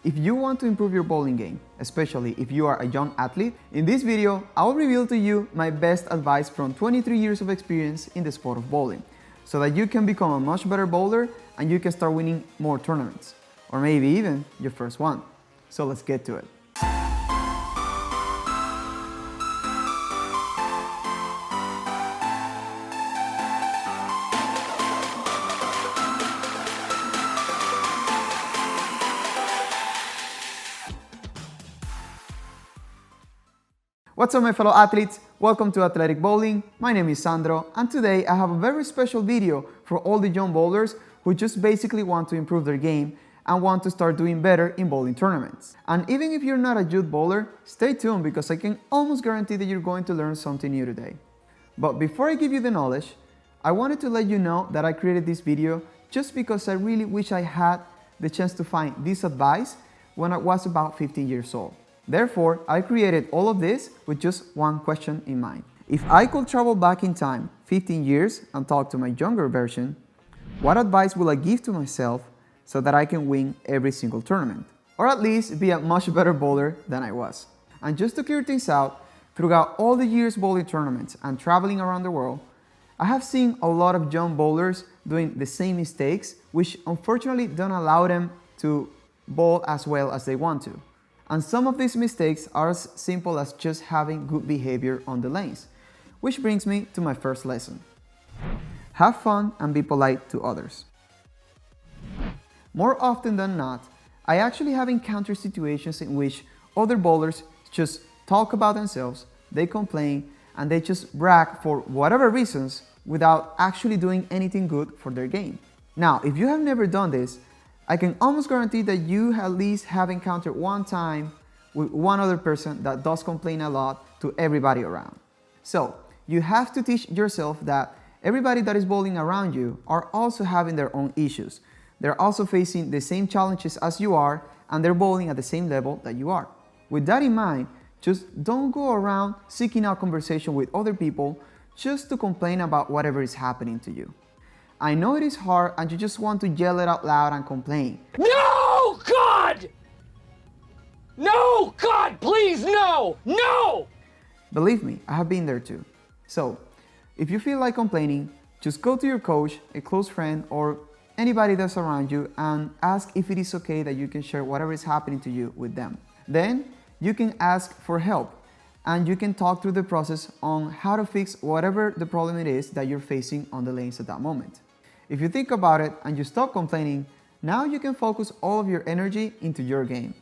If you want to improve your bowling game, especially if you are a young athlete, in this video, I'll reveal to you my best advice from 23 years of experience in the sport of bowling, so that you can become a much better bowler and you can start winning more tournaments, or maybe even your first one. So let's get to it. What's up, my fellow athletes? Welcome to Athletic Bowling. My name is Sandro, and today I have a very special video for all the young bowlers who just basically want to improve their game and want to start doing better in bowling tournaments. And even if you're not a youth bowler, stay tuned because I can almost guarantee that you're going to learn something new today. But before I give you the knowledge, I wanted to let you know that I created this video just because I really wish I had the chance to find this advice when I was about 15 years old. Therefore, I created all of this with just one question in mind. If I could travel back in time 15 years and talk to my younger version, what advice will I give to myself so that I can win every single tournament? Or at least be a much better bowler than I was. And just to clear things out, throughout all the years bowling tournaments and traveling around the world, I have seen a lot of young bowlers doing the same mistakes, which unfortunately don't allow them to bowl as well as they want to. And some of these mistakes are as simple as just having good behavior on the lanes, which brings me to my first lesson. Have fun and be polite to others. More often than not, I actually have encountered situations in which other bowlers just talk about themselves, they complain, and they just brag for whatever reasons without actually doing anything good for their game. Now, if you have never done this, I can almost guarantee that you at least have encountered one time with one other person that does complain a lot to everybody around. So you have to teach yourself that everybody that is bowling around you are also having their own issues. They're also facing the same challenges as you are, and they're bowling at the same level that you are. With that in mind, just don't go around seeking out conversation with other people just to complain about whatever is happening to you. I know it is hard and you just want to yell it out loud and complain. No, God! No, God, please, no! No! Believe me, I have been there too. So, if you feel like complaining, just go to your coach, a close friend, or anybody that's around you and ask if it is okay that you can share whatever is happening to you with them. Then, you can ask for help and you can talk through the process on how to fix whatever the problem it is that you're facing on the lanes at that moment. If you think about it and you stop complaining, now you can focus all of your energy into your game.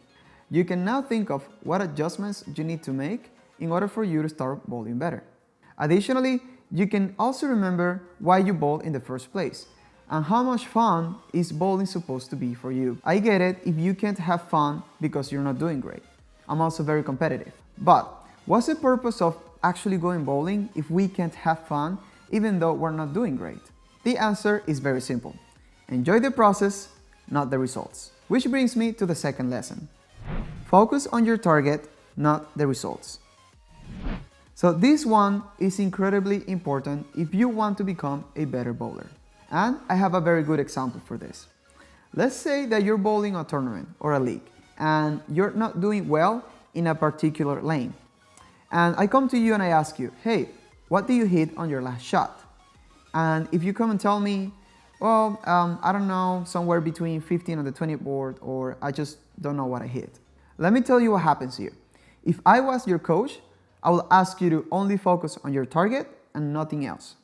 You can now think of what adjustments you need to make in order for you to start bowling better. Additionally, you can also remember why you bowled in the first place and how much fun is bowling supposed to be for you. I get it if you can't have fun because you're not doing great. I'm also very competitive. But what's the purpose of actually going bowling if we can't have fun even though we're not doing great? The answer is very simple. Enjoy the process, not the results. Which brings me to the second lesson. Focus on your target, not the results. So this one is incredibly important if you want to become a better bowler. And I have a very good example for this. Let's say that you're bowling a tournament or a league and you're not doing well in a particular lane. And I come to you and I ask you, hey, what do you hit on your last shot? And if you come and tell me, well, I don't know, somewhere between 15 on the 20 board, or I just don't know what I hit. Let me tell you what happens here. If I was your coach, I will ask you to only focus on your target and nothing else.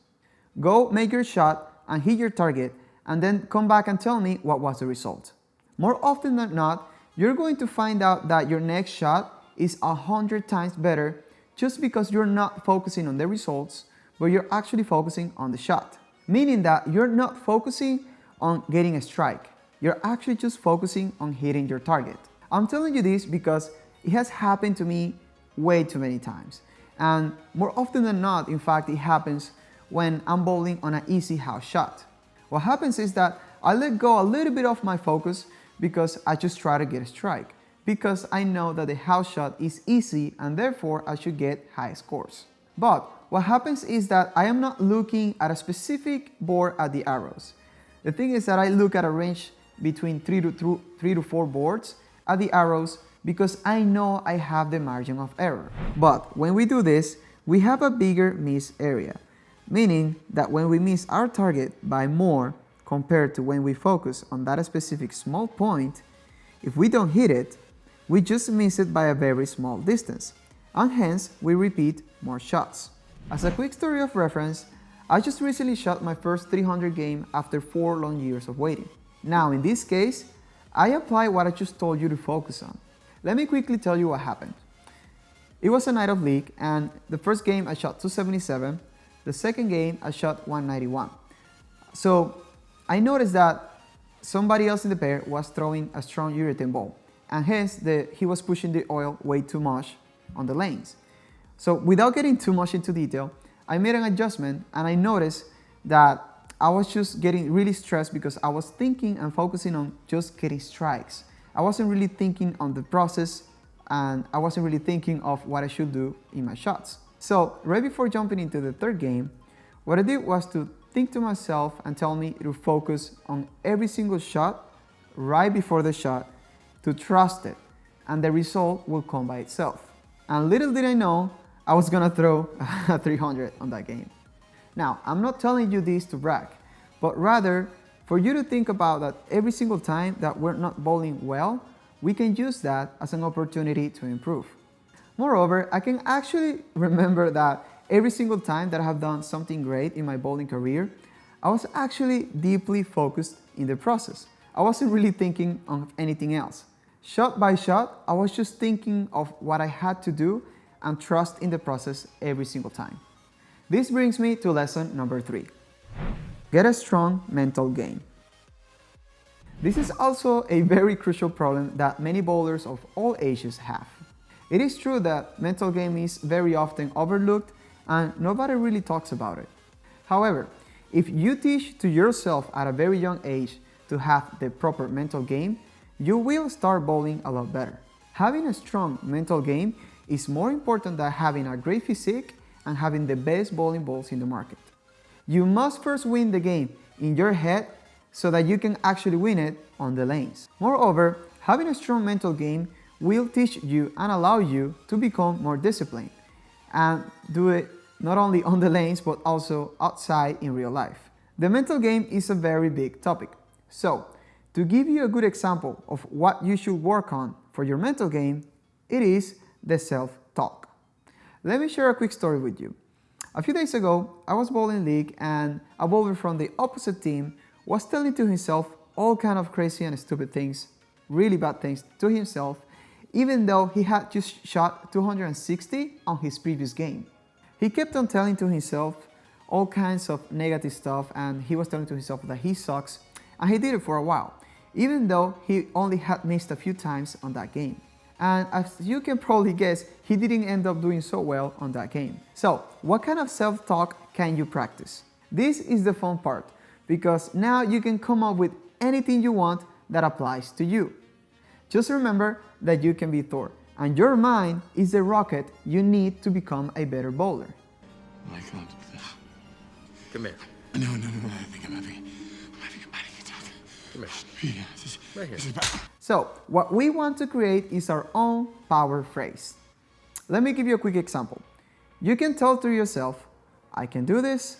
Go make your shot and hit your target, and then come back and tell me what was the result. More often than not, you're going to find out that your next shot is 100 times better just because you're not focusing on the results, but you're actually focusing on the shot. Meaning that you're not focusing on getting a strike. You're actually just focusing on hitting your target. I'm telling you this because it has happened to me way too many times. And more often than not, in fact, it happens when I'm bowling on an easy house shot. What happens is that I let go a little bit of my focus because I just try to get a strike. Because I know that the house shot is easy and therefore I should get high scores. But what happens is that I am not looking at a specific board at the arrows. The thing is that I look at a range between 3 to 4 boards at the arrows because I know I have the margin of error. But when we do this, we have a bigger miss area, meaning that when we miss our target by more compared to when we focus on that specific small point, if we don't hit it, we just miss it by a very small distance, and hence we repeat more shots. As a quick story of reference, I just recently shot my first 300 game after 4 long years of waiting. Now in this case, I apply what I just told you to focus on. Let me quickly tell you what happened. It was a night of league, and the first game I shot 277, the second game I shot 191. So I noticed that somebody else in the pair was throwing a strong urethane ball, and hence he was pushing the oil way too much on the lanes. So without getting too much into detail, I made an adjustment, and I noticed that I was just getting really stressed because I was thinking and focusing on just getting strikes. I wasn't really thinking on the process, and I wasn't really thinking of what I should do in my shots. So right before jumping into the third game, what I did was to think to myself and tell me to focus on every single shot right before the shot, to trust it, and the result will come by itself. And little did I know, I was gonna throw a 300 on that game. Now, I'm not telling you this to brag, but rather for you to think about that every single time that we're not bowling well, we can use that as an opportunity to improve. Moreover, I can actually remember that every single time that I have done something great in my bowling career, I was actually deeply focused in the process. I wasn't really thinking of anything else. Shot by shot, I was just thinking of what I had to do and trust in the process every single time. This brings me to lesson number 3. Get a strong mental game. This is also a very crucial problem that many bowlers of all ages have. It is true that mental game is very often overlooked and nobody really talks about it. However, if you teach to yourself at a very young age to have the proper mental game, you will start bowling a lot better. Having a strong mental game is more important than having a great physique and having the best bowling balls in the market. You must first win the game in your head so that you can actually win it on the lanes. Moreover, having a strong mental game will teach you and allow you to become more disciplined and do it not only on the lanes but also outside in real life. The mental game is a very big topic. So, to give you a good example of what you should work on for your mental game, it is the self-talk. Let me share a quick story with you. A few days ago, I was bowling league and a bowler from the opposite team was telling to himself all kind of crazy and stupid things, really bad things to himself, even though he had just shot 260 on his previous game. He kept on telling to himself all kinds of negative stuff, and he was telling to himself that he sucks, and he did it for a while, even though he only had missed a few times on that game. And as you can probably guess, he didn't end up doing so well on that game. So, what kind of self-talk can you practice? This is the fun part, because now you can come up with anything you want that applies to you. Just remember that you can be Thor, and your mind is the rocket you need to become a better bowler. I can't do this. Come here. No, I think I'm having a panic attack. Come here. Yeah, Right here. this is bad. So, what we want to create is our own power phrase. Let me give you a quick example. You can tell to yourself, I can do this,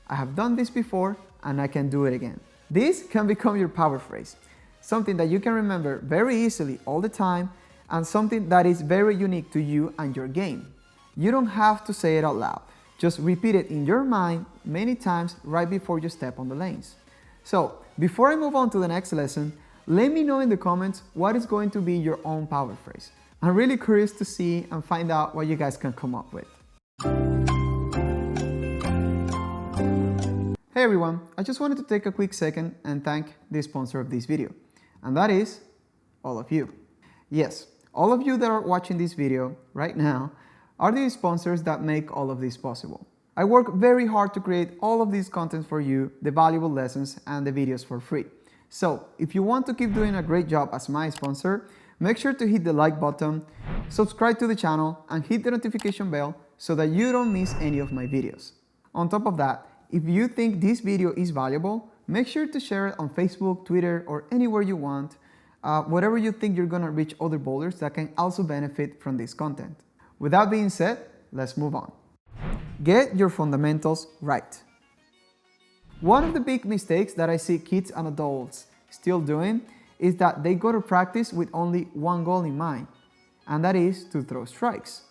I have done this before, and I can do it again. This can become your power phrase, something that you can remember very easily all the time, and something that is very unique to you and your game. You don't have to say it out loud. Just repeat it in your mind many times right before you step on the lanes. So, before I move on to the next lesson, let me know in the comments what is going to be your own power phrase. I'm really curious to see and find out what you guys can come up with. Hey everyone, I just wanted to take a quick second and thank the sponsor of this video, and that is all of you. Yes, all of you that are watching this video right now are the sponsors that make all of this possible. I work very hard to create all of these content for you, the valuable lessons and the videos for free. So, if you want to keep doing a great job as my sponsor, make sure to hit the like button, subscribe to the channel, and hit the notification bell so that you don't miss any of my videos. On top of that, if you think this video is valuable, make sure to share it on Facebook, Twitter, or anywhere you want, whatever you think you're gonna reach other bowlers that can also benefit from this content. With that being said, let's move on. Get your fundamentals right. One of the big mistakes that I see kids and adults still doing is that they go to practice with only one goal in mind, and that is to throw strikes.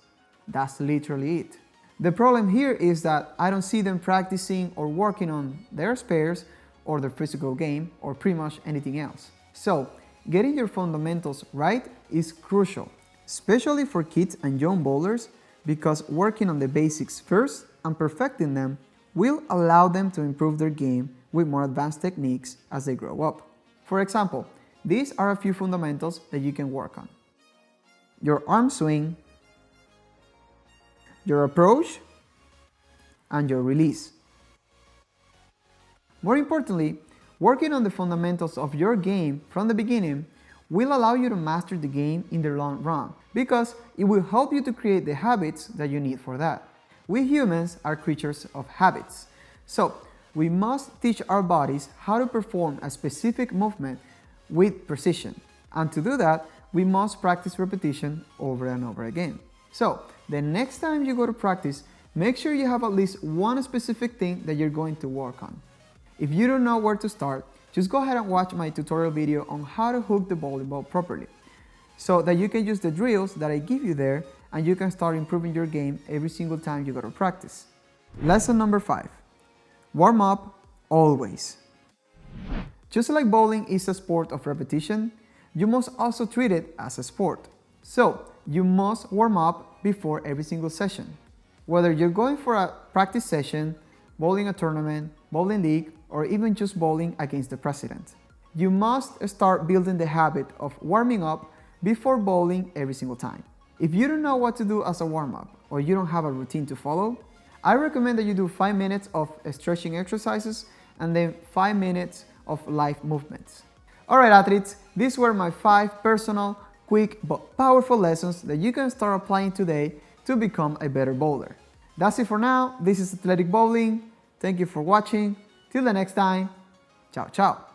That's literally it. The problem here is that I don't see them practicing or working on their spares or their physical game or pretty much anything else. So, getting your fundamentals right is crucial, especially for kids and young bowlers, because working on the basics first and perfecting them will allow them to improve their game with more advanced techniques as they grow up. For example, these are a few fundamentals that you can work on. Your arm swing, your approach, and your release. More importantly, working on the fundamentals of your game from the beginning will allow you to master the game in the long run, because it will help you to create the habits that you need for that. We humans are creatures of habits, so we must teach our bodies how to perform a specific movement with precision, and to do that, we must practice repetition over and over again. So, the next time you go to practice, make sure you have at least one specific thing that you're going to work on. If you don't know where to start, just go ahead and watch my tutorial video on how to hook the bowling ball properly, so that you can use the drills that I give you there and you can start improving your game every single time you go to practice. Lesson number 5. Warm up always. Just like bowling is a sport of repetition, you must also treat it as a sport. So, you must warm up before every single session. Whether you're going for a practice session, bowling a tournament, bowling league, or even just bowling against the president. You must start building the habit of warming up before bowling every single time. If you don't know what to do as a warm-up, or you don't have a routine to follow, I recommend that you do 5 minutes of stretching exercises and then 5 minutes of light movements. Alright athletes, these were my 5 personal, quick but powerful lessons that you can start applying today to become a better bowler. That's it for now. This is Athletic Bowling. Thank you for watching. Till the next time, ciao ciao.